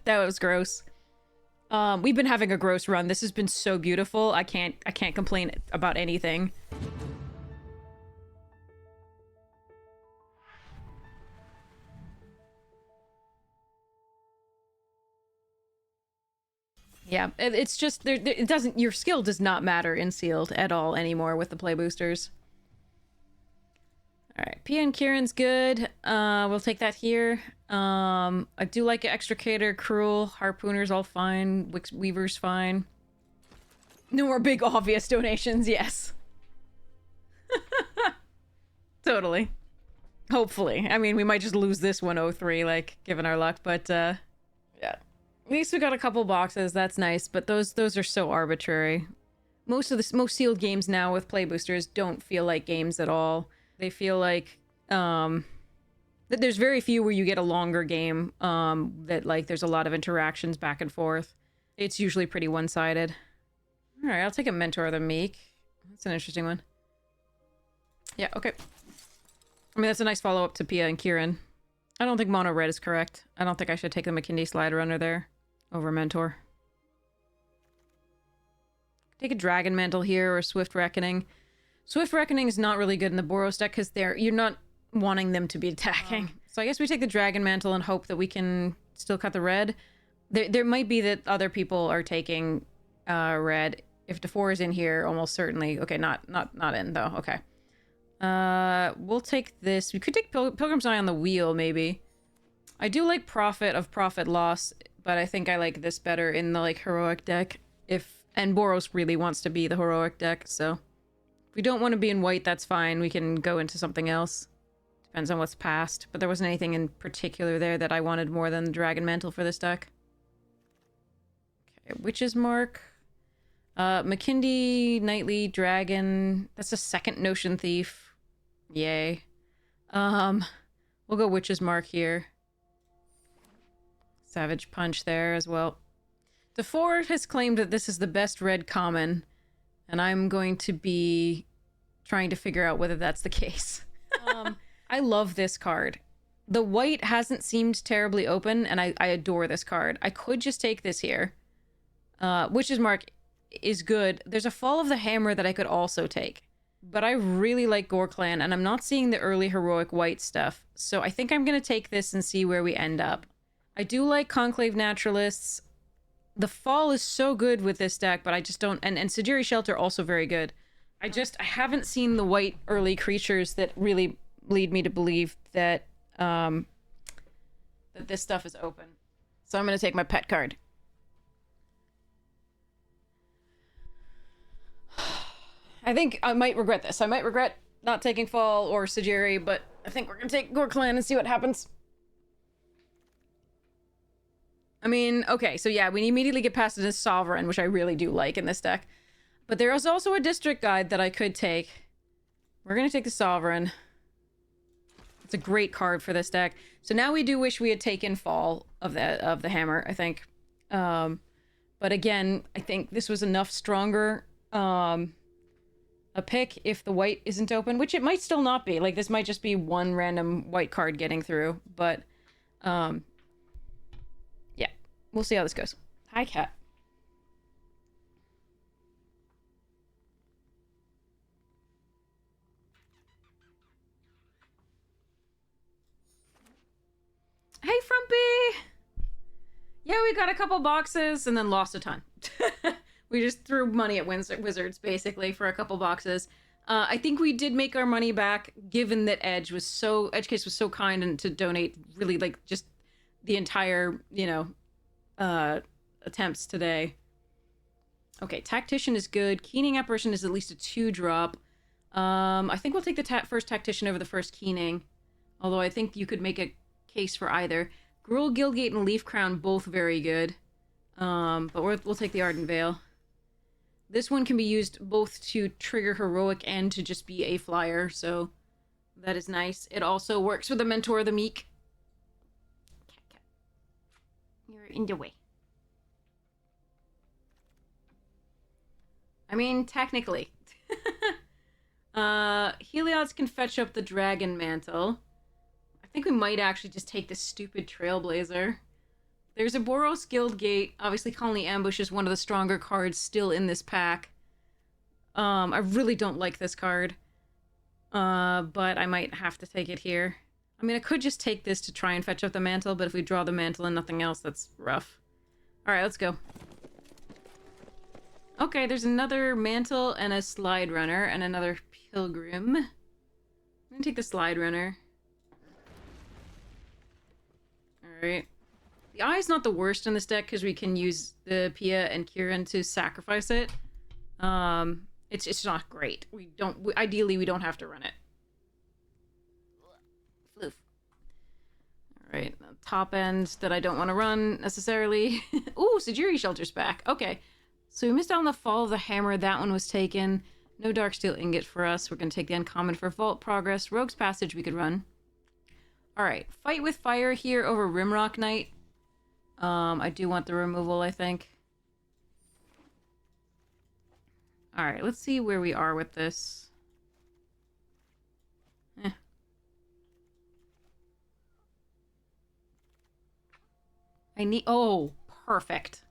That was gross. We've been having a gross run. This has been so beautiful. I can't complain about anything. Yeah, it's just it doesn't, your skill does not matter in sealed at all anymore with the play boosters. All right, Pia and Kieran's good. We'll take that here. I do like Extricator, Cruel, Harpooner's all fine, Weaver's fine. No more big obvious donations, yes. Totally. Hopefully. I mean, we might just lose this 103, like, given our luck, but, yeah. At least we got a couple boxes, that's nice, but those are so arbitrary. Most sealed games now with play boosters don't feel like games at all. They feel like, there's very few where you get a longer game, that, like, there's a lot of interactions back and forth. It's usually pretty one-sided. Alright, I'll take a Mentor of the Meek. That's an interesting one. Yeah, okay. I mean, that's a nice follow-up to Pia and Kieran. I don't think Mono Red is correct. I don't think I should take the McKinley Slider under there over Mentor. Take a Dragon Mantle here or Swift Reckoning. Swift Reckoning is not really good in the Boros deck because you're not wanting them to be attacking. So I guess we take the Dragon Mantle and hope that we can still cut the red. There might be that other people are taking red. If DeFore is in here, almost certainly. Okay, not in though. Okay. We'll take this. We could take Pilgrim's Eye on the Wheel, maybe. I do like Prophet of Profit Loss, but I think I like this better in the, like, Heroic deck. And Boros really wants to be the Heroic deck, so... If we don't want to be in white, that's fine. We can go into something else. Depends on what's passed. But there wasn't anything in particular there that I wanted more than the Dragon Mantle for this deck. Okay, Witch's Mark. McKindy, Knightly, Dragon. That's a second Notion Thief. Yay. We'll go Witch's Mark here. Savage Punch there as well. DeFore has claimed that this is the best red common, and I'm going to be trying to figure out whether that's the case. I love this card. The white hasn't seemed terribly open, and I adore this card. I could just take this here. Witch's Mark is good. There's a Fall of the Hammer that I could also take. But I really like Gore Clan, and I'm not seeing the early heroic white stuff. So I think I'm going to take this and see where we end up. I do like Conclave Naturalists. The Fall is so good with this deck, but I just don't... And Sajiri Shelter also very good. I haven't seen the white early creatures that really lead me to believe that, that this stuff is open. So I'm going to take my pet card. I think I might regret this. I might regret not taking Fall or Sajiri, but I think we're going to take Gore Clan and see what happens. I mean, okay, so yeah, we immediately get past this Sovereign, which I really do like in this deck. But there is also a District Guide that I could take. We're going to take the Sovereign. It's a great card for this deck. So now we do wish we had taken Fall of the Hammer, I think. But again, I think this was enough stronger a pick if the white isn't open, which it might still not be. Like, this might just be one random white card getting through, but yeah, we'll see how this goes. Hi, Cat. Hey, Frumpy! Yeah, we got a couple boxes and then lost a ton. We just threw money at Wizards, basically, for a couple boxes. I think we did make our money back, given that Edgecase was so kind and to donate really, like, just the entire, you know, attempts today. Okay, Tactician is good. Keening Apparition is at least a 2-drop. I think we'll take the first Tactician over the first Keening. Although I think you could make a case for either. Gruul, Guildgate, and Leaf Crown, both very good. But we'll take the Ardent Veil. This one can be used both to trigger Heroic and to just be a flyer, so that is nice. It also works with the Mentor of the Meek. Cat. You're in the way. I mean, technically. Helios can fetch up the Dragon Mantle. I think we might actually just take this stupid Trailblazer. There's a Boros Guild Gate. Obviously, Colony Ambush is one of the stronger cards still in this pack. I really don't like this card. But I might have to take it here. I mean, I could just take this to try and fetch up the mantle, but if we draw the mantle and nothing else, that's rough. Alright, let's go. Okay, there's another mantle and a slide runner and another pilgrim. I'm gonna take the slide runner. Alright. The eye's not the worst in this deck because we can use the Pia and Kieran to sacrifice it. It's not great. Ideally, we don't have to run it. Floof. Alright, top end that I don't want to run, necessarily. Ooh, Sajiri Shelter's back. Okay. So we missed out on the Fall of the Hammer. That one was taken. No Darksteel Ingot for us. We're going to take the Uncommon for Vault Progress. Rogue's Passage we could run. Alright, Fight with Fire here over Rimrock Knight. I do want the removal, I think. Alright, let's see where we are with this. Oh, perfect.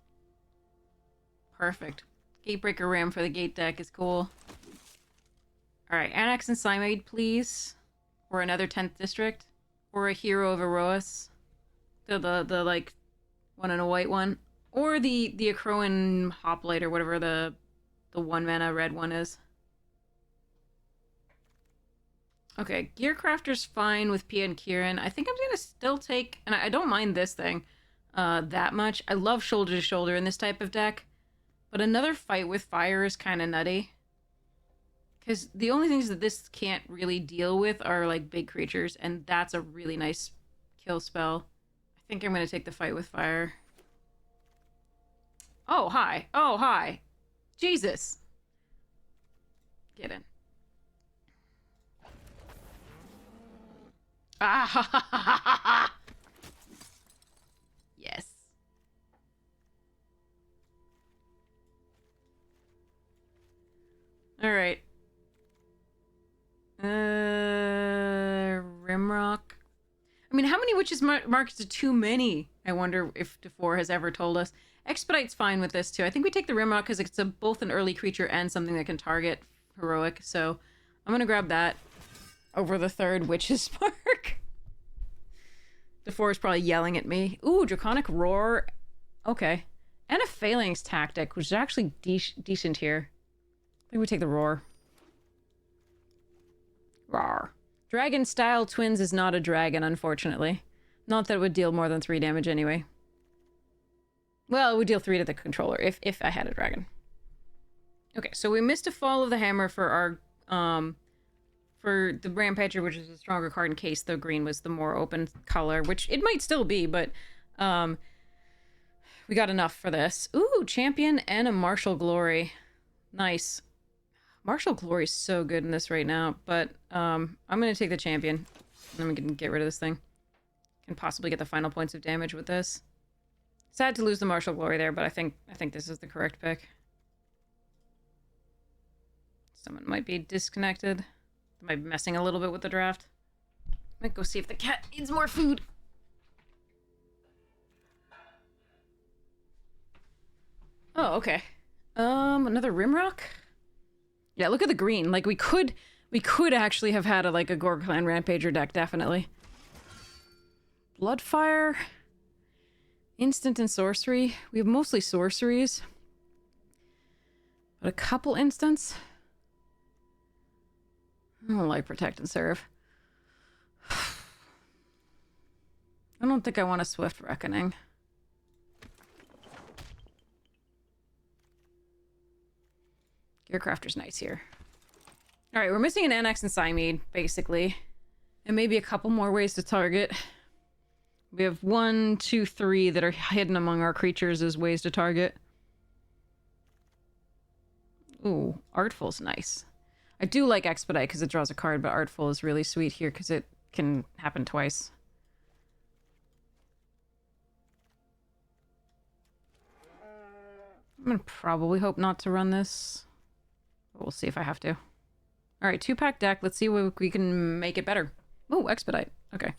Perfect. Gatebreaker Ram for the gate deck is cool. Alright, Annex and Cymade, please. Or another 10th District. Or a Hero of Erois. The like, one and a white one. Or the Acroan Hoplite or whatever the 1 mana red one is. Okay, Gearcrafter's fine with Pia and Kieran. I think I'm gonna still take, and I don't mind this thing that much. I love Shoulder to Shoulder in this type of deck, but another Fight with Fire is kind of nutty. Because the only things that this can't really deal with are like big creatures, and that's a really nice kill spell. I think I'm gonna take the Fight with Fire. Oh, hi. Oh, hi. Jesus. Get in. Ah, ha, ha, ha, ha, ha. Yes. All right. Rimrock. I mean, how many witches marks are too many? I wonder if DeFore has ever told us. Expedite's fine with this too. I think we take the Rimrock because it's both an early creature and something that can target heroic. So I'm gonna grab that over the third Witch's Mark. DeFore is probably yelling at me. Ooh, Draconic Roar. Okay. And a Phalanx Tactic, which is actually decent here. I think we take the Roar. Roar. Dragon Style Twins is not a dragon, unfortunately. Not that it would deal more than 3 damage anyway. Well, it would deal 3 to the controller, if I had a dragon. Okay, so we missed a Fall of the Hammer for our, for the Rampager, which is a stronger card in case the green was the more open color, which it might still be, but, we got enough for this. Ooh, Champion and a Martial Glory. Nice. Martial Glory is so good in this right now, but, I'm gonna take the Champion. Then we can get rid of this thing. Can possibly get the final points of damage with this. Sad to lose the Martial Glory there, but I think this is the correct pick. Someone might be disconnected. They might be messing a little bit with the draft. Might go see if the cat needs more food. Oh, okay. Another Rimrock? Yeah, look at the green. Like, we could actually have had a Gorgclan Rampager deck, definitely. Bloodfire. Instant and sorcery. We have mostly sorceries. But a couple instants. I don't like Protect and Serve. I don't think I want a Swift Reckoning. Gearcrafter's nice here. Alright, we're missing an Annex and Cymade, basically. And maybe a couple more ways to target. We have 1, 2, 3 that are hidden among our creatures as ways to target. Ooh, Artful's nice. I do like Expedite because it draws a card, but Artful is really sweet here because it can happen twice. I'm gonna probably hope not to run this. But we'll see if I have to. Alright, 2-pack deck. Let's see what we can make it better. Oh, Expedite. Okay.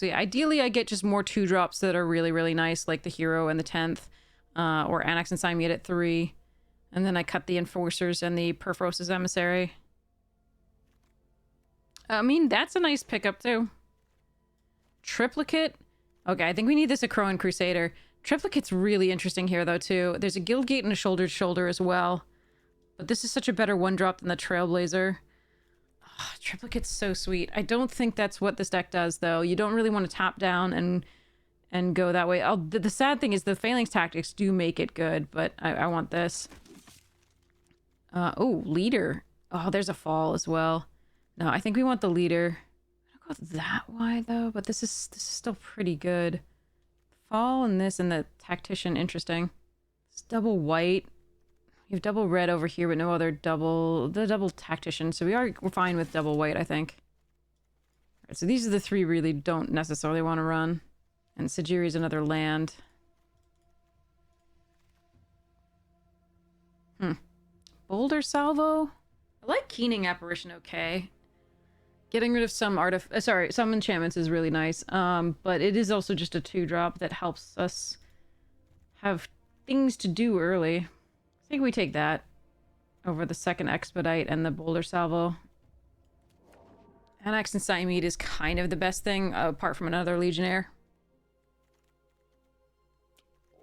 So yeah, ideally I get just more 2-drops that are really, really nice, like the Hero and the 10th, or Annex and Simead at 3. And then I cut the Enforcers and the Perforce's Emissary. I mean, that's a nice pickup too. Triplicate. Okay, I think we need this Akroan Crusader. Triplicate's really interesting here though too. There's a Guildgate and a Shoulder to Shoulder as well. But this is such a better 1-drop than the Trailblazer. Oh, Triplicate's so sweet. I don't think that's what this deck does though. You don't really want to tap down and go that way. The sad thing is the Phalanx Tactics do make it good, but I want this. Oh, Leader. Oh, there's a Fall as well. No, I think we want the Leader. I don't go that wide though, but this is still pretty good. Fall and this and the Tactician, interesting. It's double white. You have double red over here, but no other double Tactician. So we're fine with double white, I think. All right, so these are the 3 really don't necessarily want to run. And Sajiri's another land. Boulder Salvo? I like Keening Apparition okay. Getting rid of some some enchantments is really nice. But it is also just a 2-drop that helps us have things to do early. I think we take that over the second Expedite and the Boulder Salvo. Annex and Simead is kind of the best thing, apart from another Legionnaire.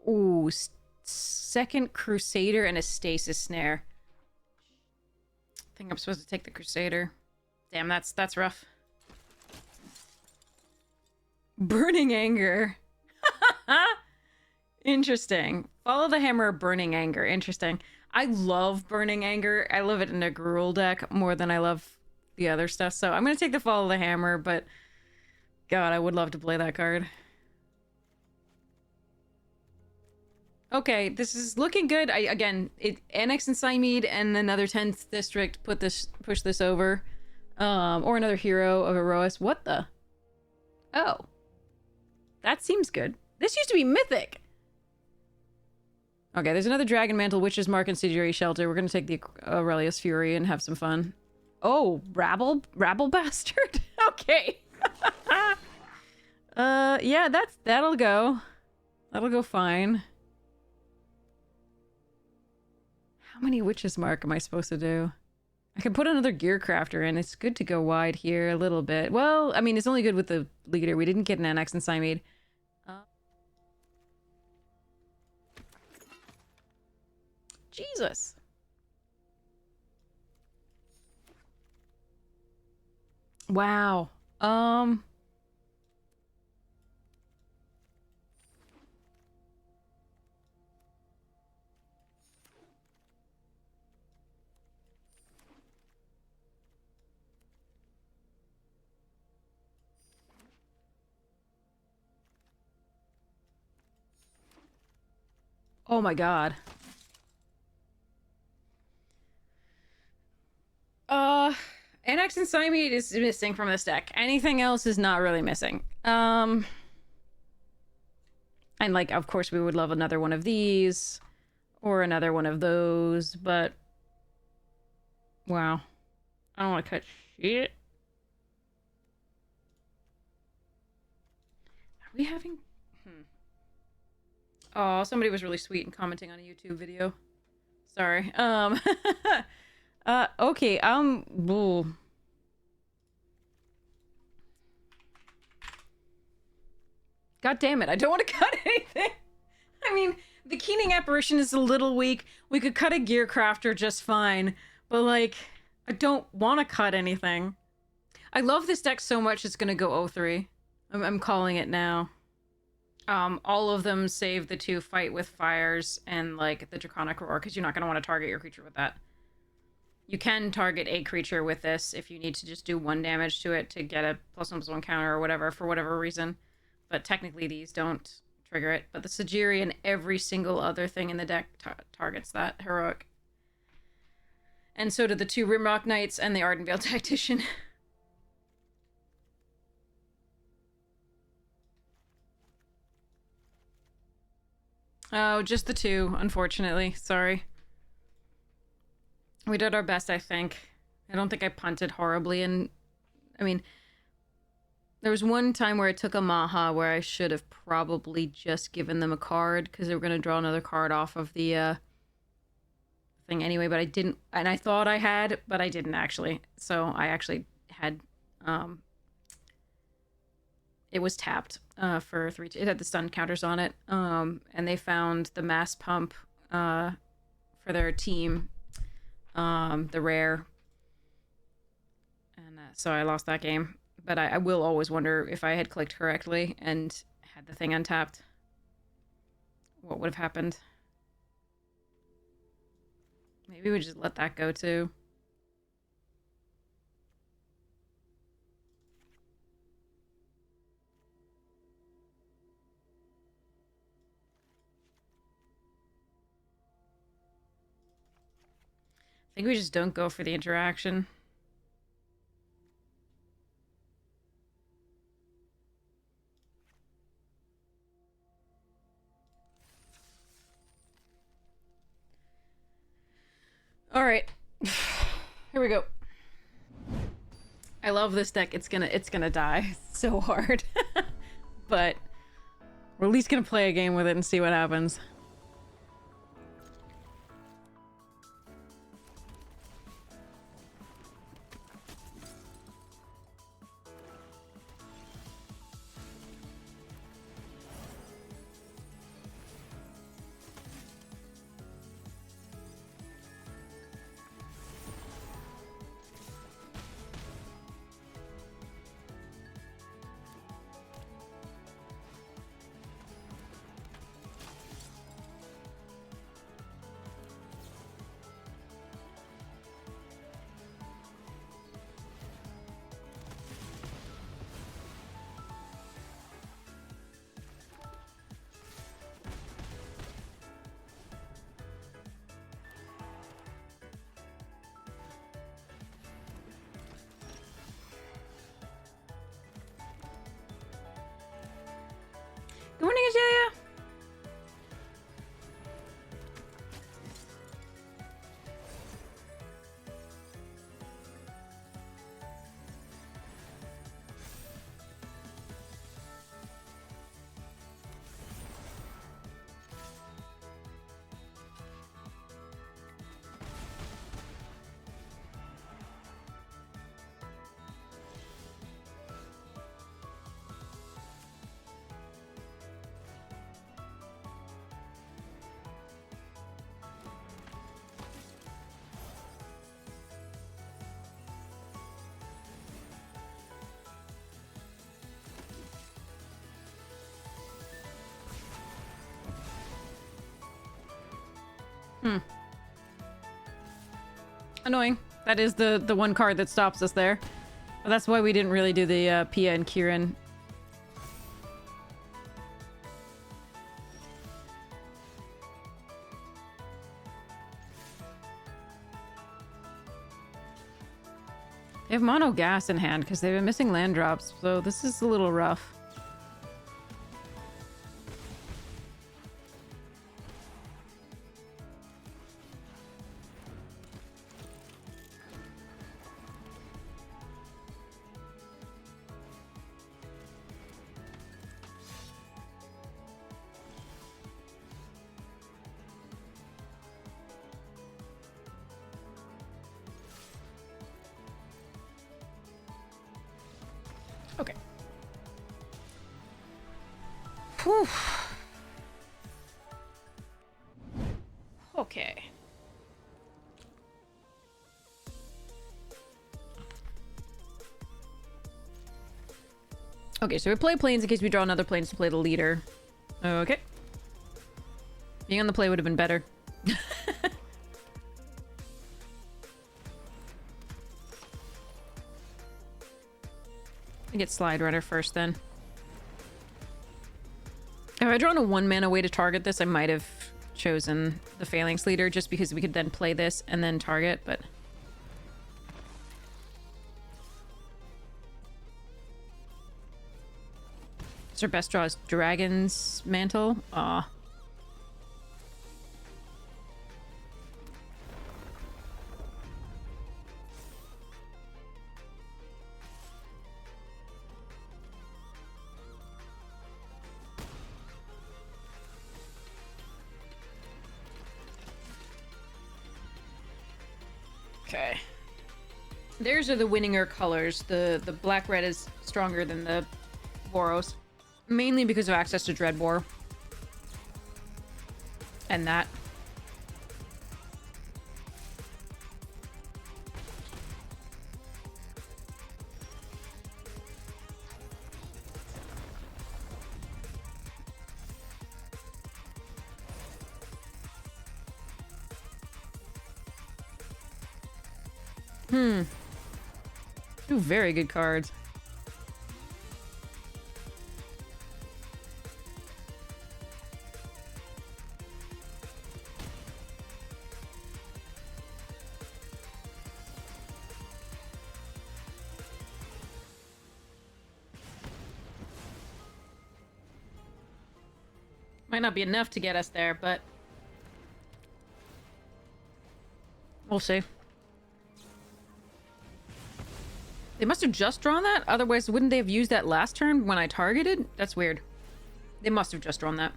Ooh, second Crusader and a Stasis Snare. I think I'm supposed to take the Crusader. Damn, that's rough. Burning Anger. Interesting. Follow the Hammer of Burning Anger. Interesting. I love Burning Anger. I love it in a Gruul deck more than I love the other stuff. So I'm going to take the Follow the Hammer, but God, I would love to play that card. Okay, this is looking good. Annex and Simead and another 10th district push this over. Or another Hero of Erois. What the? Oh. That seems good. This used to be Mythic. Okay, there's another Dragon Mantle, Witch's Mark, and Sigiri Shelter. We're gonna take the Aurelius Fury and have some fun. Oh, Rabble Bastard? Okay. Yeah, that'll go. That'll go fine. How many Witch's Mark am I supposed to do? I can put another Gear Crafter in. It's good to go wide here a little bit. Well, I mean, it's only good with the Leader. We didn't get an Annex and Simead. Jesus. Wow. Oh my God. Annex and Simead is missing from this deck. Anything else is not really missing. And like, of course, we would love another one of these or another one of those, but wow. I don't want to cut shit. Are we having... Oh, somebody was really sweet and commenting on a YouTube video. Sorry. Okay, bull. God damn it, I don't want to cut anything. I mean, the Keening Apparition is a little weak. We could cut a Gear Crafter just fine, but like, I don't want to cut anything. I love this deck so much it's gonna go 0-3. I'm calling it now. All of them save the 2 Fight with Fires and like the Draconic Roar, because you're not gonna want to target your creature with that. You can target a creature with this if you need to just do 1 damage to it to get a +1/+1 counter or whatever, for whatever reason. But technically these don't trigger it. But the Sajiri and every single other thing in the deck targets that heroic. And so do the 2 Rimrock Knights and the Ardenvale Tactician. Oh, just the 2, unfortunately. Sorry. We did our best, I think. I don't think I punted horribly, and I mean, There was one time where I took a Maha where I should have probably just given them a card because they were going to draw another card off of the thing anyway, but I didn't, and I thought I had, but I didn't actually. So I actually had, it was tapped for 3. It had the stun counters on it, and they found the mass pump for their team, the rare, and so I lost that game. But I will always wonder if I had clicked correctly and had the thing untapped, what would have happened. Maybe we just let that go too. I think we just don't go for the interaction. All right, here we go. I love this deck. It's gonna die so hard, but we're at least gonna play a game with it and see what happens. Good morning, Ajeya. Annoying. That is the one card that stops us there. But that's why we didn't really do the Pia and Kieran. They have mono gas in hand because they've been missing land drops, so this is a little rough. Okay. Whew. Okay. Okay, so we play planes in case we draw another planes to play the leader. Okay. Being on the play would have been better. I get Slide Runner first then. If I drawn a 1-mana way to target this, I might have chosen the Phalanx Leader just because we could then play this and then target, but... So our best draw is Dragon's Mantle. Aw. Okay. Theirs are the winninger colors. The black-red is stronger than the Boros. Mainly because of access to Dreadbore. And that. Two very good cards. Might not be enough to get us there, but we'll see. They must have just drawn that? Otherwise, wouldn't they have used that last turn when I targeted? That's weird. They must have just drawn that.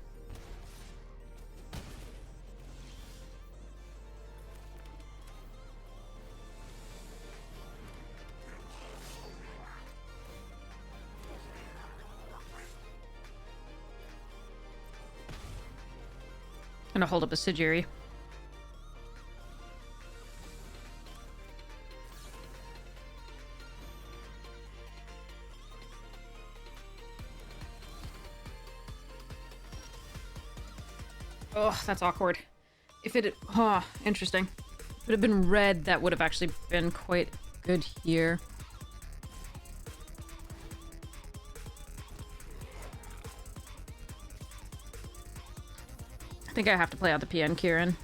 I'm gonna hold up a Sigiri. Oh, that's awkward. If it... Oh, interesting. If it had been red, that would have actually been quite good here. I think I have to play out the PN, Kieran.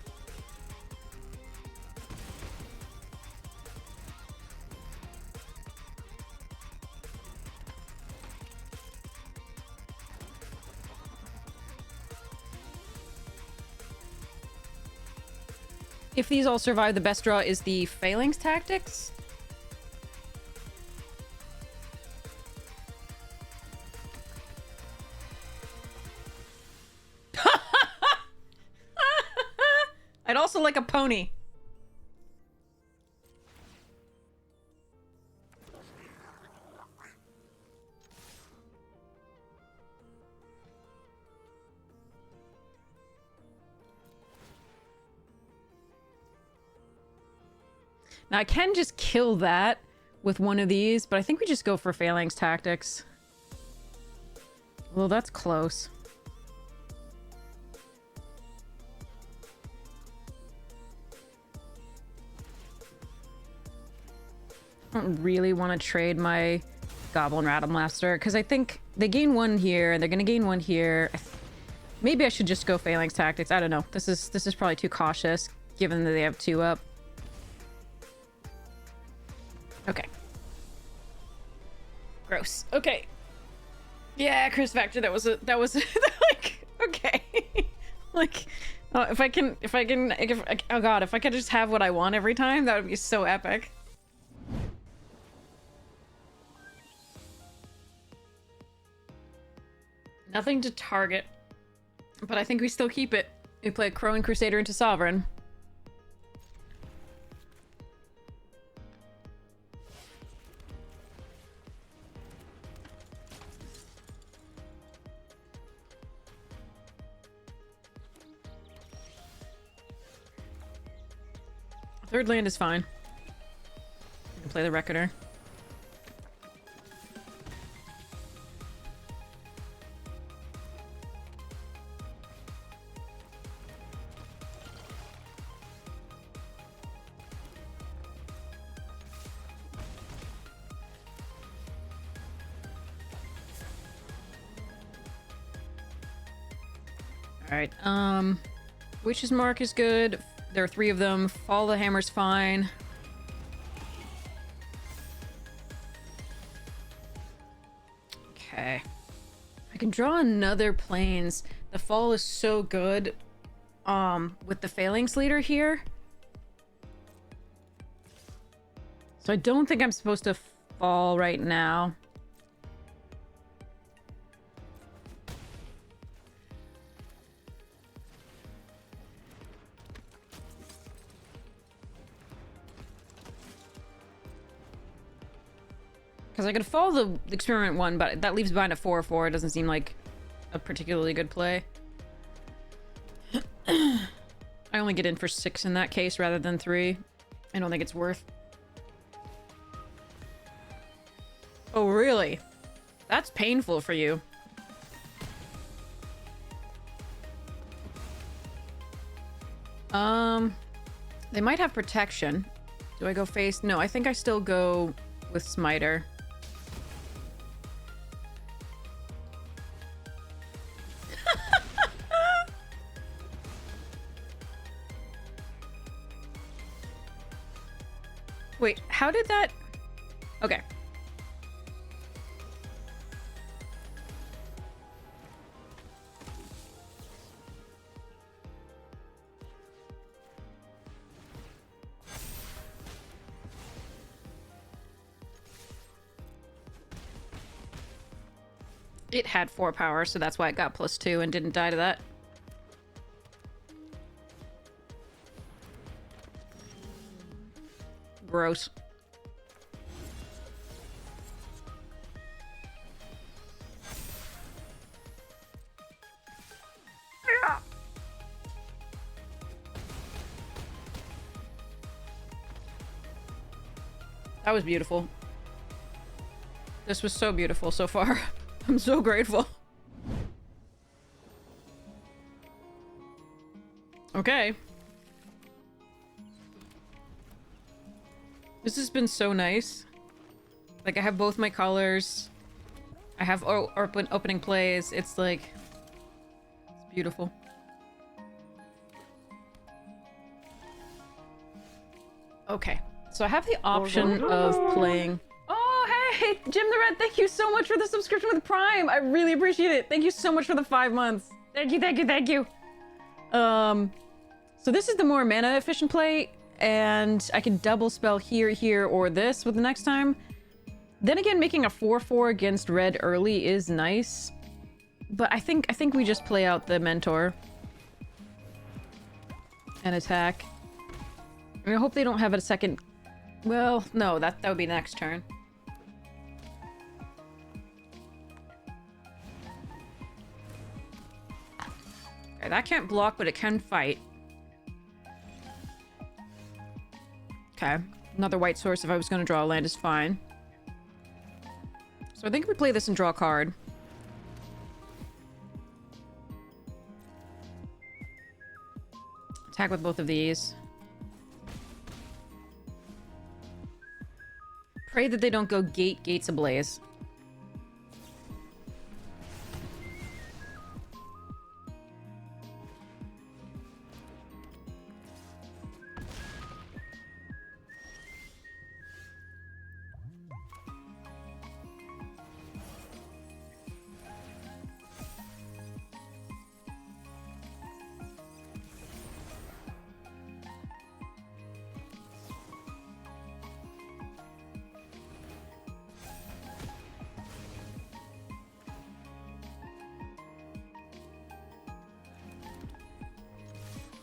If these all survive, the best draw is the Phalanx Tactics. I'd also like a pony. Now I can just kill that with one of these, but I think we just go for Phalanx Tactics. Well, that's close. I don't really want to trade my Goblin Rattlemaster, because I think they gain one here, and they're going to gain one here. Maybe I should just go Phalanx Tactics. I don't know. This is probably too cautious, given that they have 2 up. Okay. Gross. Okay. Yeah, Chris Factor, that was like, okay. Like, oh, if I can, oh god, if I could just have what I want every time, that would be so epic. Nothing to target, but I think we still keep it. We play Crowing Crusader into Sovereign. Third land is fine. You can play the Reckoner. Alright, Witch's Mark is good. There are 3 of them. Fall the Hammer's fine. Okay. I can draw another Plains. The Fall is so good, with the Phalanx Leader here. So I don't think I'm supposed to fall right now. Because I could follow the experiment one, but that leaves behind a 4/4. It doesn't seem like a particularly good play. I only get in for 6 in that case rather than 3. I don't think it's worth. Oh, really? That's painful for you. They might have protection. Do I go face? No, I think I still go with Smiter. Wait, how did that... Okay. It had 4 power, so that's why it got +2 and didn't die to that. Gross. That was beautiful. This was so beautiful so far. I'm so grateful. Okay. This has been so nice. Like, I have both my colors. I have opening plays. It's like... It's beautiful. Okay. So I have the option of playing... Oh, hey! Jim the Red, thank you so much for the subscription with Prime! I really appreciate it! Thank you so much for the 5 months! Thank you, thank you, thank you! So this is the more mana efficient play, and I can double spell here, here, or this with the next time. Then again, making a 4/4 against red early is nice. But I think we just play out the Mentor. And attack. I hope they don't have a second... Well, no, that would be next turn. Okay, that can't block, but it can fight. Okay. Another white source if I was going to draw a land is fine. So I think we play this and draw a card. Attack with both of these. Pray that they don't go gates ablaze.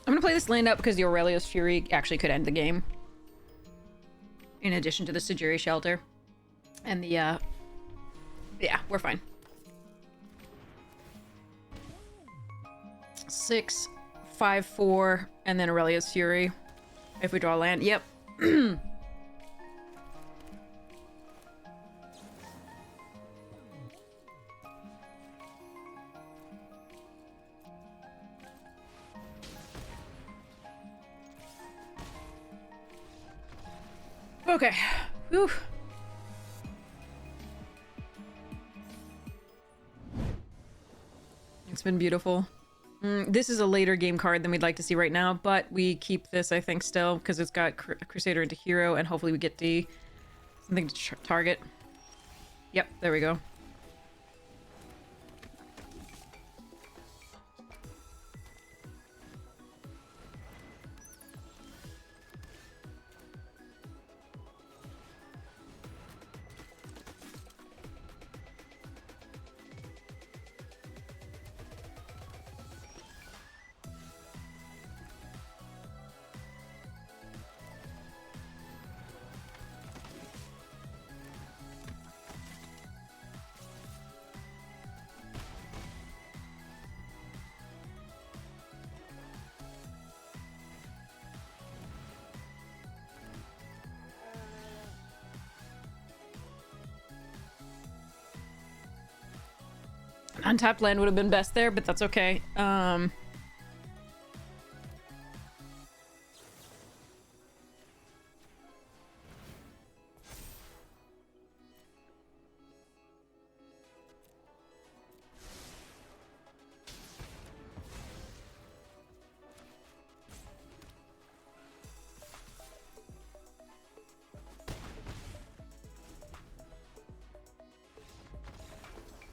I'm gonna play this land up because the Aurelius Fury actually could end the game. In addition to the Sajiri Shelter. And the, yeah, we're fine. 6, 5, 4, and then Aurelius Fury. If we draw land, yep. Okay. Whew. It's been beautiful. This is a later game card than we'd like to see right now, but we keep this, I think, still, because it's got Crusader into Hero, and hopefully we get something to target. Yep, there we go. Untapped land would have been best there, but that's okay.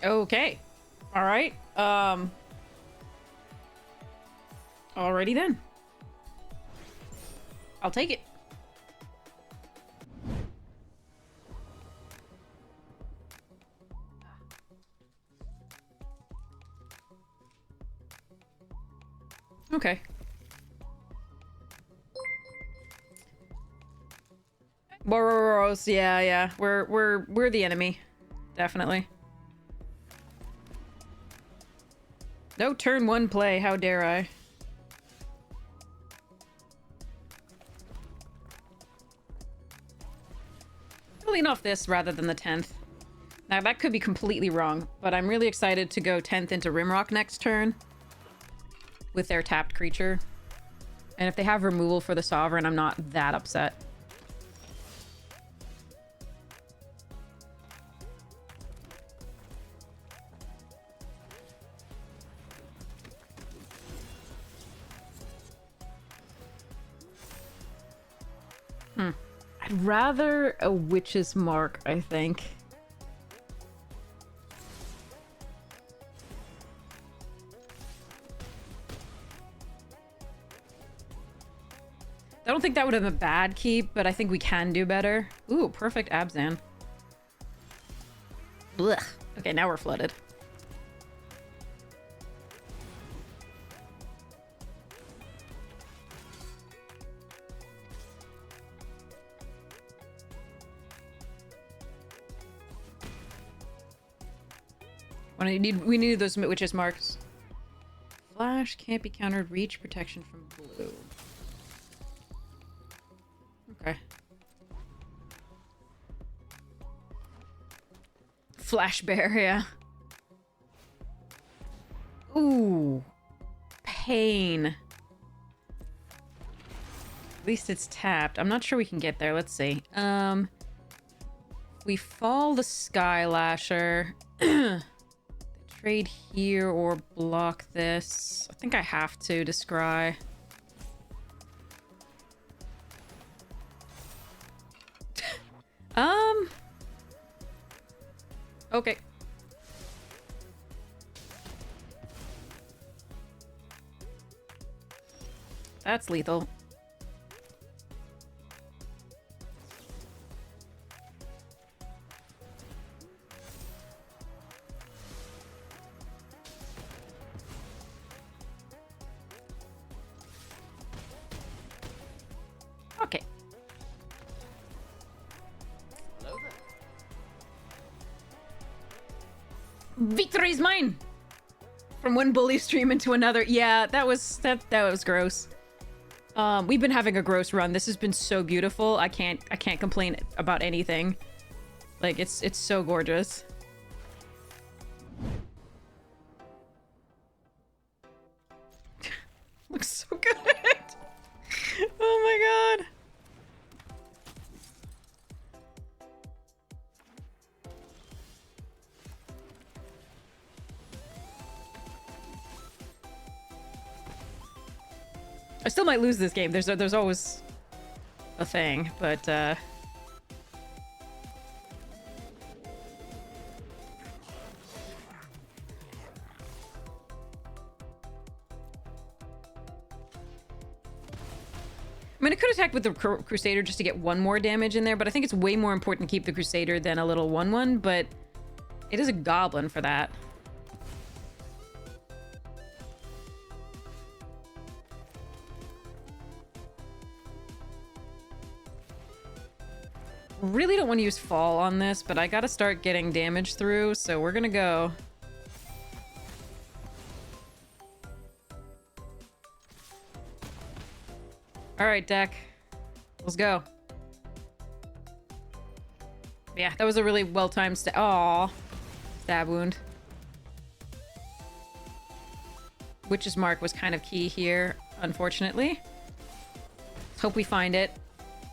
Okay. All right. Alrighty then. I'll take it. Okay. Boros, yeah. We're the enemy. Definitely. No turn one play, how dare I? I'll lean off this rather than the 10th. Now, that could be completely wrong, but I'm really excited to go 10th into Rimrock next turn with their tapped creature. And if they have removal for the Sovereign, I'm not that upset. I'd rather a Witch's Mark, I think. I don't think that would have been a bad keep, but I think we can do better. Ooh, perfect Abzan. Blech. Okay, now we're flooded. We need those Witch's Marks. Flash can't be countered. Reach protection from blue. Okay. Flash Bear, yeah. Ooh. Pain. At least it's tapped. I'm not sure we can get there. Let's see. We fall the Skylasher. Trade here or block this. I think I have to scry. Okay. That's lethal. Okay. Victory's mine! From one bully stream into another. Yeah, that was gross. We've been having a gross run. This has been so beautiful. I can't complain about anything. Like, it's so gorgeous. Looks so good. Oh my god. I still might lose this game. There's always a thing, but I mean, I could attack with the Crusader just to get one more damage in there, but I think it's way more important to keep the Crusader than a little 1/1, but it is a Goblin for that. Really don't want to use Fall on this, but I gotta start getting damage through, so we're gonna go. Alright, deck. Let's go. Yeah, that was a really well-timed stab wound. Witch's Mark was kind of key here, unfortunately. Let's hope we find it.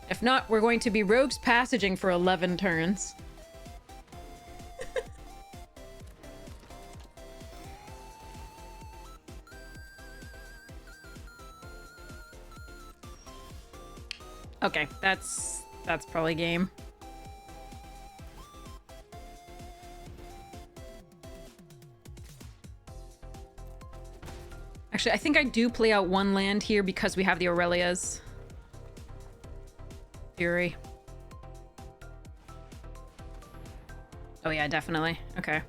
If not, we're going to be Rogue's Passaging for 11 turns. Okay, that's probably game. Actually, I think I do play out one land here because we have the Aurelia's Fury. Oh yeah, definitely. Okay.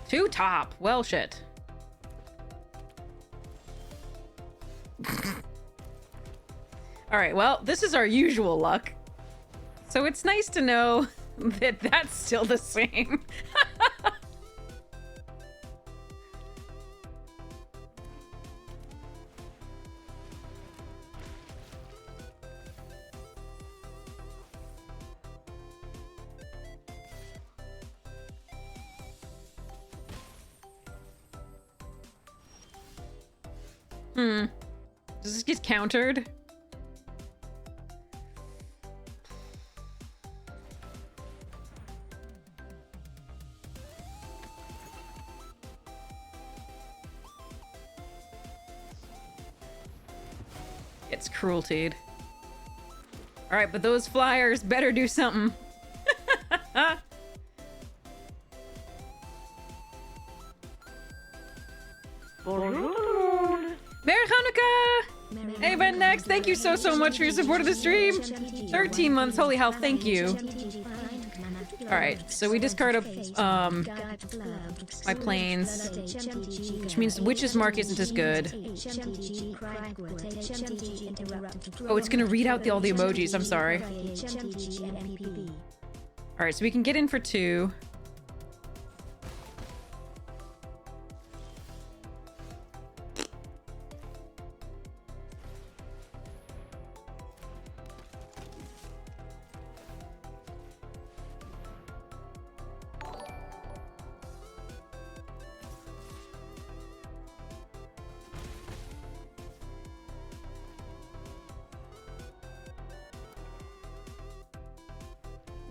2 top. Well, shit. Alright, well, this is our usual luck. So it's nice to know that that's still the same. Does this get countered? It's crueltied. Alright, but those flyers better do something. Merry Hanukkah! Hey, Ben Next, thank you so much for your support of the stream. 13 months, holy hell, thank you. Alright, so we discard my planes, which means Witch's Mark isn't as good. Oh, it's gonna read out all the emojis, I'm sorry. Alright, so we can get in for 2.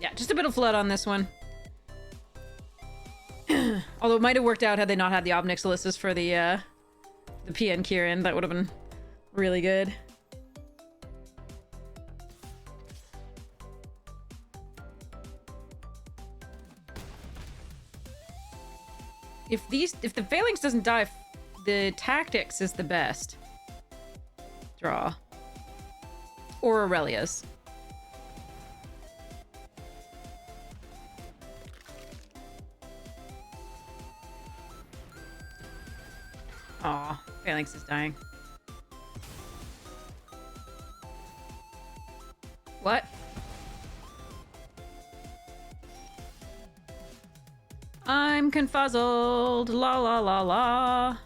Yeah, just a bit of flood on this one. Although it might have worked out had they not had the Obnix Illusis for the PN Kieran. That would have been really good. If the Phalanx doesn't die, the Tactics is the best. Draw. Or Aurelia's. Aw, Phalanx is dying. What? I'm confuzzled. La la la la.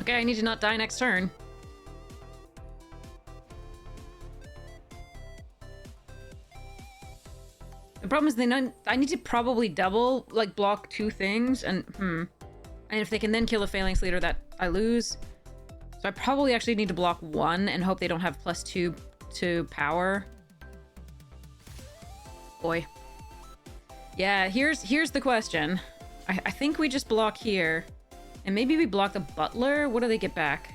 Okay, I need to not die next turn. The problem is I need to probably double, like, block 2 things, and and if they can then kill a Phalanx leader, that I lose. So I probably actually need to block 1 and hope they don't have +2 to power. Boy. Yeah, here's the question. I think we just block here. And maybe we block the Butler? What do they get back?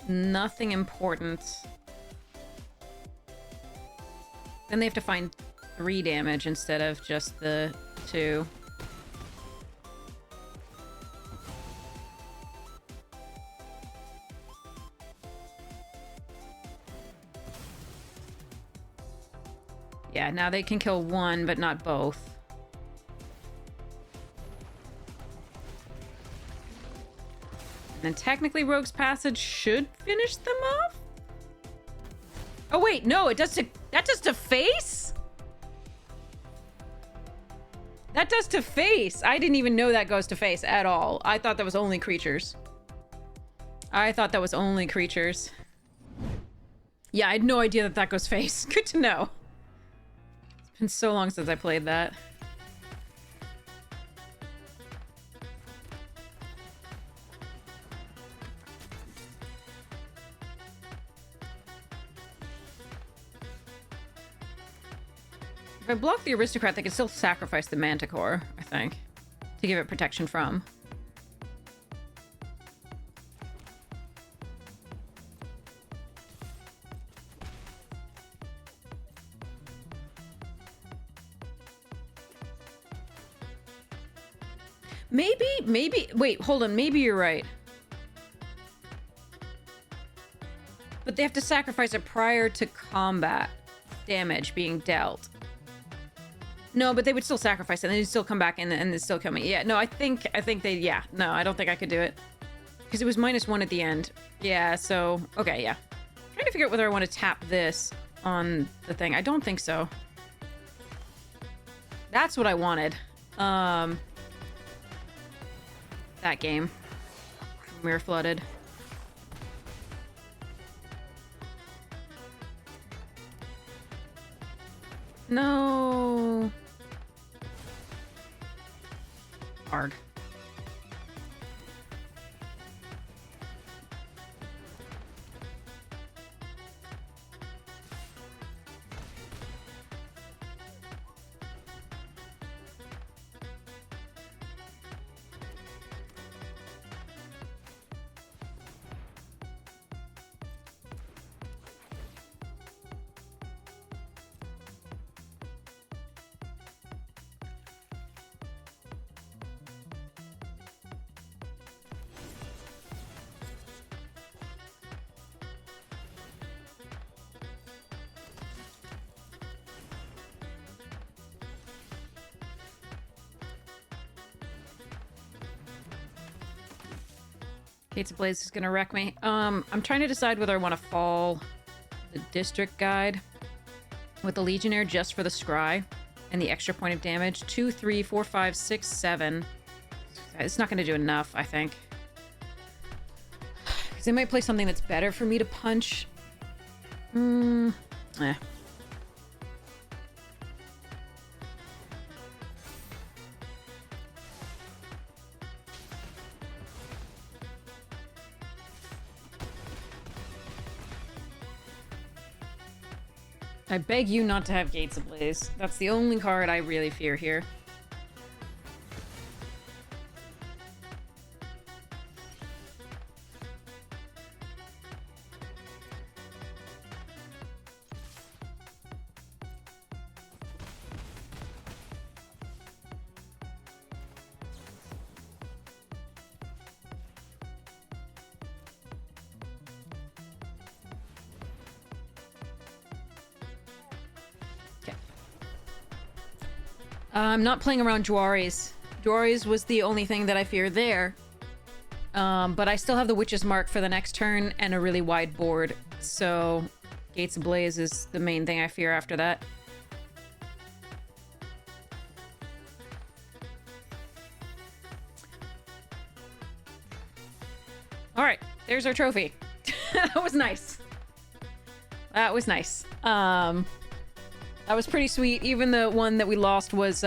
Nothing important. Then they have to find 3 damage instead of just the 2. Yeah, now they can kill one, but not both. And then technically Rogue's Passage should finish them off? Oh wait, no, it does to... That does to face? That does to face. I didn't even know that goes to face at all. I thought that was only creatures. I thought that was only creatures. Yeah, I had no idea that that goes face. Good to know. It's been so long since I played that. If I block the Aristocrat, they can still sacrifice the Manticore, I think, to give it protection from. Maybe, wait, hold on, maybe you're right. But they have to sacrifice it prior to combat damage being dealt. No, but they would still sacrifice it, and they'd still come back and it's still coming. Yeah, no, I think they, yeah. No, I don't think I could do it. Because it was -1 at the end. Yeah, so, okay, yeah. I'm trying to figure out whether I want to tap this on the thing. I don't think so. That's what I wanted. That game. Mirror Flooded. No. Hard. Gates of Blaze is gonna wreck me. I'm trying to decide whether I want to fall the district guide with the Legionnaire just for the scry and the extra point of damage. 2, 3, 4, 5, 6, 7. It's not gonna do enough, I think. Because they might play something that's better for me to punch. Eh. I beg you not to have Gates Ablaze. That's the only card I really fear here. I'm not playing around Juarez. Juarez was the only thing that I fear there. But I still have the Witch's Mark for the next turn and a really wide board. So Gates Ablaze is the main thing I fear after that. Alright, there's our trophy. That was nice. That was nice. That was pretty sweet. Even the one that we lost was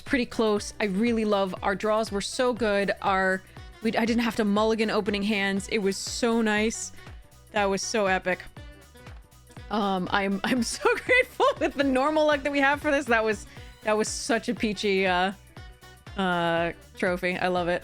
pretty close. I really love our draws were so good. I didn't have to mulligan opening hands. It was so nice. That was so epic. I'm so grateful with the normal luck that we have for this. That was such a peachy trophy. I love it.